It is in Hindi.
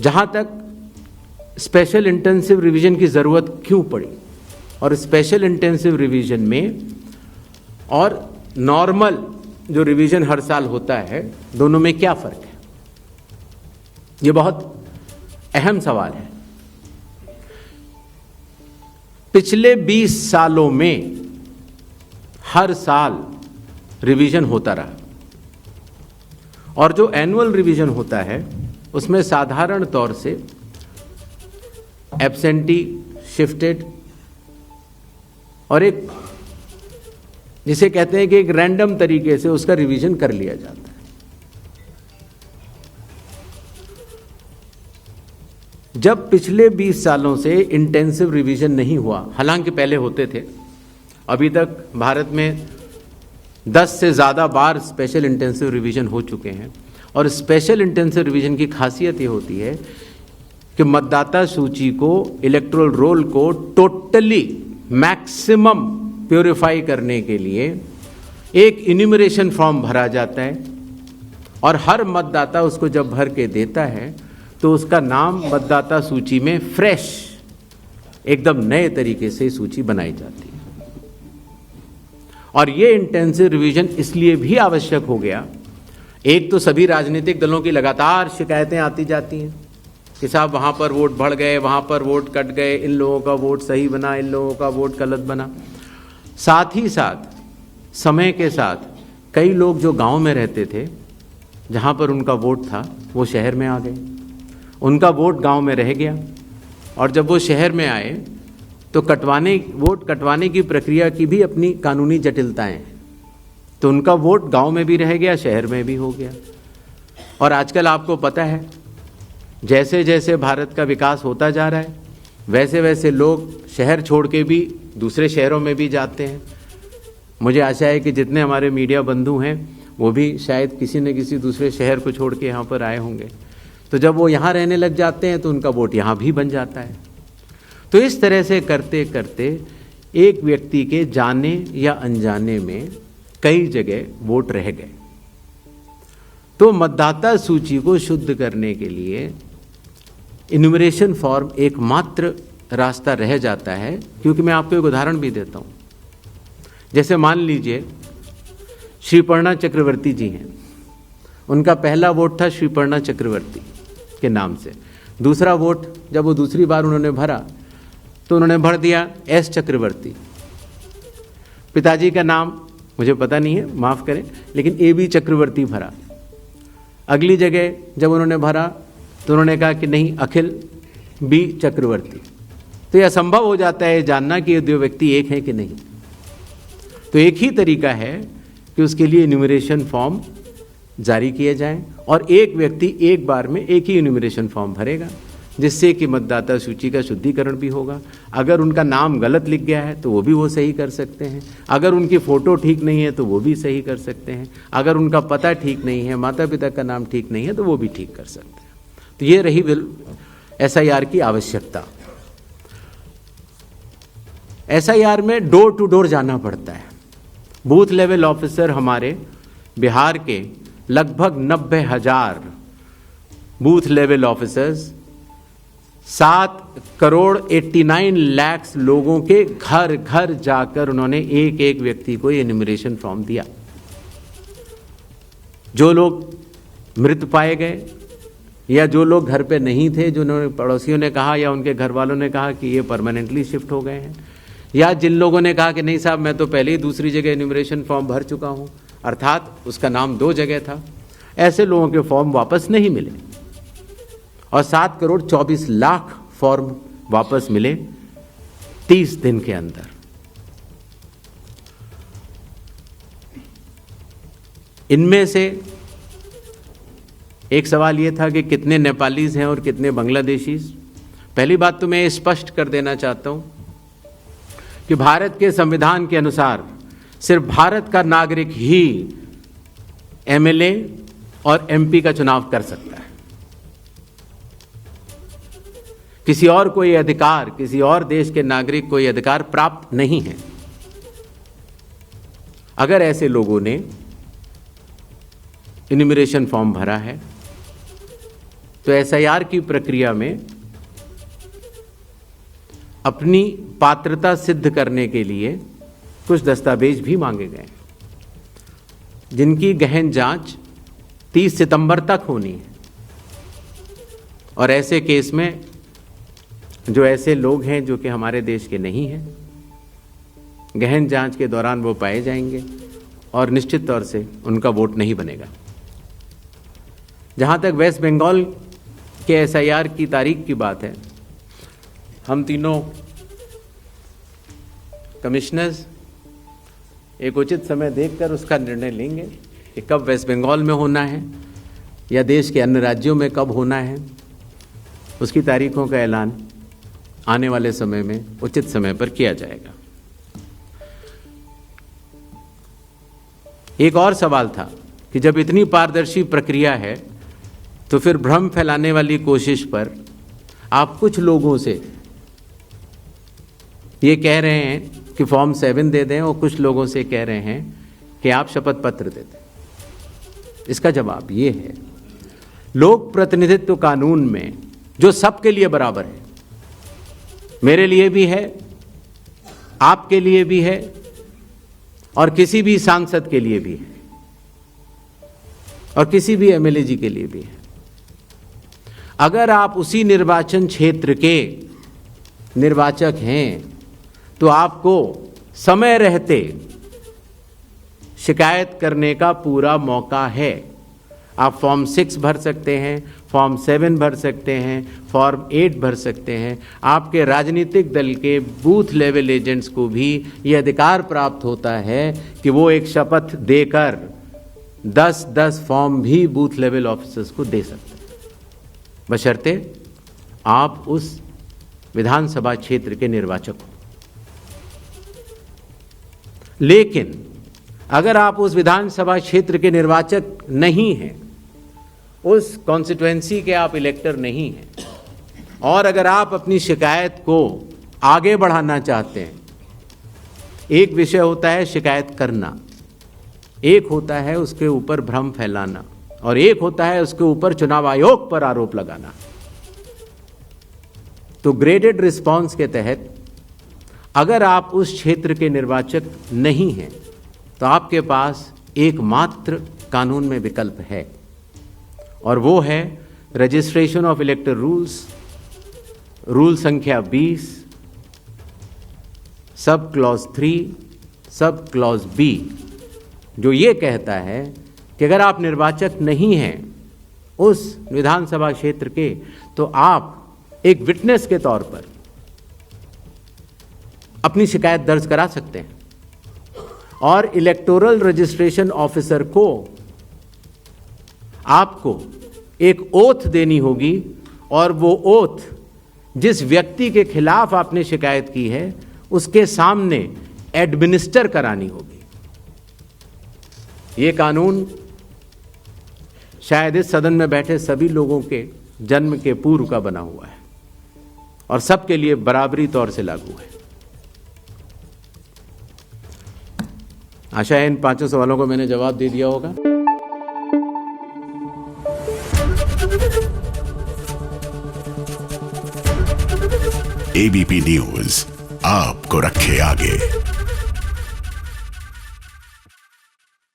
जहाँ तक स्पेशल इंटेंसिव रिवीजन की ज़रूरत क्यों पड़ी और स्पेशल इंटेंसिव रिवीजन में और नॉर्मल जो रिवीजन हर साल होता है, दोनों में क्या फ़र्क है, ये बहुत अहम सवाल है। पिछले 20 सालों में हर साल रिवीजन होता रहा और जो एनुअल रिवीजन होता है उसमें साधारण तौर से एब्सेंटी, शिफ्टेड और एक जिसे कहते हैं कि एक रैंडम तरीके से उसका रिवीजन कर लिया जाता है। जब पिछले 20 सालों से इंटेंसिव रिवीजन नहीं हुआ, हालांकि पहले होते थे, अभी तक भारत में 10 से ज़्यादा बार स्पेशल इंटेंसिव रिवीजन हो चुके हैं। और स्पेशल इंटेंसिव रिवीजन की खासियत ये होती है कि मतदाता सूची को, इलेक्टोरल रोल को टोटली मैक्सिमम प्योरीफाई करने के लिए एक इन्यूमरेशन फॉर्म भरा जाता है और हर मतदाता उसको जब भर के देता है तो उसका नाम मतदाता सूची में फ्रेश, एकदम नए तरीके से सूची बनाई जाती है। और ये इंटेंसिव रिवीजन इसलिए भी आवश्यक हो गया, एक तो सभी राजनीतिक दलों की लगातार शिकायतें आती जाती हैं कि साहब वहाँ पर वोट बढ़ गए, वहाँ पर वोट कट गए, इन लोगों का वोट सही बना, इन लोगों का वोट गलत बना। साथ ही साथ समय के साथ कई लोग जो गांव में रहते थे, जहाँ पर उनका वोट था, वो शहर में आ गए, उनका वोट गांव में रह गया और जब वो शहर में आए तो वोट कटवाने की प्रक्रिया की भी अपनी कानूनी जटिलताएं हैं, तो उनका वोट गांव में भी रह गया, शहर में भी हो गया। और आजकल आपको पता है, जैसे जैसे भारत का विकास होता जा रहा है वैसे वैसे लोग शहर छोड़ के भी दूसरे शहरों में भी जाते हैं। मुझे आशा है कि जितने हमारे मीडिया बंधु हैं वो भी शायद किसी न किसी दूसरे शहर को छोड़ के यहाँ पर आए होंगे, तो जब वो यहाँ रहने लग जाते हैं तो उनका वोट यहाँ भी बन जाता है। तो इस तरह से करते करते एक व्यक्ति के जाने या अनजाने में कई जगह वोट रह गए। तो मतदाता सूची को शुद्ध करने के लिए इन्यूमरेशन फॉर्म एकमात्र रास्ता रह जाता है, क्योंकि मैं आपको एक उदाहरण भी देता हूँ। जैसे मान लीजिए श्रीपर्णा चक्रवर्ती जी हैं, उनका पहला वोट था श्रीपर्णा चक्रवर्ती के नाम से, दूसरा वोट जब वो दूसरी बार उन्होंने भरा तो उन्होंने भर दिया एस चक्रवर्ती। पिताजी का नाम मुझे पता नहीं है, माफ़ करें, लेकिन ए बी चक्रवर्ती भरा। अगली जगह जब उन्होंने भरा तो उन्होंने कहा कि नहीं, अखिल बी चक्रवर्ती। तो यह असंभव हो जाता है जानना कि ये दो व्यक्ति एक हैं कि नहीं। तो एक ही तरीका है कि उसके लिए इन्यूमरेशन फॉर्म जारी किए जाएं और एक व्यक्ति एक बार में एक ही इन्यूमरेशन फॉर्म भरेगा, जिससे कि मतदाता सूची का शुद्धिकरण भी होगा। अगर उनका नाम गलत लिख गया है तो वो सही कर सकते हैं, अगर उनकी फ़ोटो ठीक नहीं है तो वो भी सही कर सकते हैं, अगर उनका पता ठीक नहीं है, माता पिता का नाम ठीक नहीं है तो वो भी ठीक कर सकते हैं। तो ये रही SIR की आवश्यकता। SIR में डोर टू डोर जाना पड़ता है। बूथ लेवल ऑफिसर हमारे बिहार के लगभग 90,000 बूथ लेवल ऑफिसर्स 7,89,00,000 लोगों के घर घर जाकर उन्होंने एक एक व्यक्ति को इन्यूमरेशन फॉर्म दिया। जो लोग मृत पाए गए या जो लोग घर पे नहीं थे, जो उन्होंने पड़ोसियों ने कहा या उनके घर वालों ने कहा कि ये परमानेंटली शिफ्ट हो गए हैं, या जिन लोगों ने कहा कि नहीं साहब मैं तो पहले ही दूसरी जगह इन्यूमरेशन फॉर्म भर चुका हूँ, अर्थात उसका नाम 2 जगह था, ऐसे लोगों के फॉर्म वापस नहीं मिले और 7,24,00,000 फॉर्म वापस मिले 30 दिन के अंदर। इनमें से एक सवाल यह था कि कितने नेपालीज हैं और कितने बांग्लादेशीज। पहली बात तो मैं स्पष्ट कर देना चाहता हूं कि भारत के संविधान के अनुसार सिर्फ भारत का नागरिक ही MLA और MP का चुनाव कर सकता है। किसी और कोई अधिकार, किसी और देश के नागरिक कोई अधिकार प्राप्त नहीं है। अगर ऐसे लोगों ने इन्यूमरेशन फॉर्म भरा है तो एसआईआर की प्रक्रिया में अपनी पात्रता सिद्ध करने के लिए कुछ दस्तावेज भी मांगे गए, जिनकी गहन जांच 30 सितंबर तक होनी है। और ऐसे केस में जो ऐसे लोग हैं जो कि हमारे देश के नहीं हैं, गहन जांच के दौरान वो पाए जाएंगे और निश्चित तौर से उनका वोट नहीं बनेगा। जहां तक वेस्ट बंगाल के एसआईआर की तारीख की बात है, हम तीनों कमिश्नर्स एक उचित समय देखकर उसका निर्णय लेंगे कि कब वेस्ट बंगाल में होना है या देश के अन्य राज्यों में कब होना है। उसकी तारीखों का ऐलान आने वाले समय में उचित समय पर किया जाएगा। एक और सवाल था कि जब इतनी पारदर्शी प्रक्रिया है तो फिर भ्रम फैलाने वाली कोशिश पर आप कुछ लोगों से ये कह रहे हैं कि फॉर्म 7 दे दें और कुछ लोगों से कह रहे हैं कि आप शपथ पत्र दे दें। इसका जवाब ये है, लोक प्रतिनिधित्व कानून में जो सबके लिए बराबर है, मेरे लिए भी है, आपके लिए भी है और किसी भी सांसद के लिए भी है और किसी भी एमएलए जी के लिए भी है। अगर आप उसी निर्वाचन क्षेत्र के निर्वाचक हैं तो आपको समय रहते शिकायत करने का पूरा मौका है। आप फॉर्म 6 भर सकते हैं, फॉर्म 7 भर सकते हैं, फॉर्म 8 भर सकते हैं। आपके राजनीतिक दल के बूथ लेवल एजेंट्स को भी ये अधिकार प्राप्त होता है कि वो एक शपथ देकर 10-10 फॉर्म भी बूथ लेवल ऑफिसर्स को दे सकते हैं, बशर्ते आप उस विधानसभा क्षेत्र के निर्वाचक हो। लेकिन अगर आप उस विधानसभा क्षेत्र के निर्वाचक नहीं हैं, उस कॉन्स्टिट्यूएंसी के आप इलेक्टर नहीं हैं, और अगर आप अपनी शिकायत को आगे बढ़ाना चाहते हैं, एक विषय होता है शिकायत करना, एक होता है उसके ऊपर भ्रम फैलाना, और एक होता है उसके ऊपर चुनाव आयोग पर आरोप लगाना। तो ग्रेडेड रिस्पांस के तहत अगर आप उस क्षेत्र के निर्वाचक नहीं हैं तो आपके पास एकमात्र कानून में विकल्प है, और वो है रजिस्ट्रेशन ऑफ इलेक्टर रूल्स, रूल संख्या 20, sub clause 3, sub clause B, जो ये कहता है कि अगर आप निर्वाचक नहीं हैं उस विधानसभा क्षेत्र के, तो आप एक विटनेस के तौर पर अपनी शिकायत दर्ज करा सकते हैं, और इलेक्टोरल रजिस्ट्रेशन ऑफिसर को आपको एक ओथ देनी होगी, और वो ओथ जिस व्यक्ति के खिलाफ आपने शिकायत की है उसके सामने एडमिनिस्टर करानी होगी। ये कानून शायद इस सदन में बैठे सभी लोगों के जन्म के पूर्व का बना हुआ है और सबके लिए बराबरी तौर से लागू है। आशा है इन 5 सवालों को मैंने जवाब दे दिया होगा। एबीपी न्यूज आपको रखे आगे।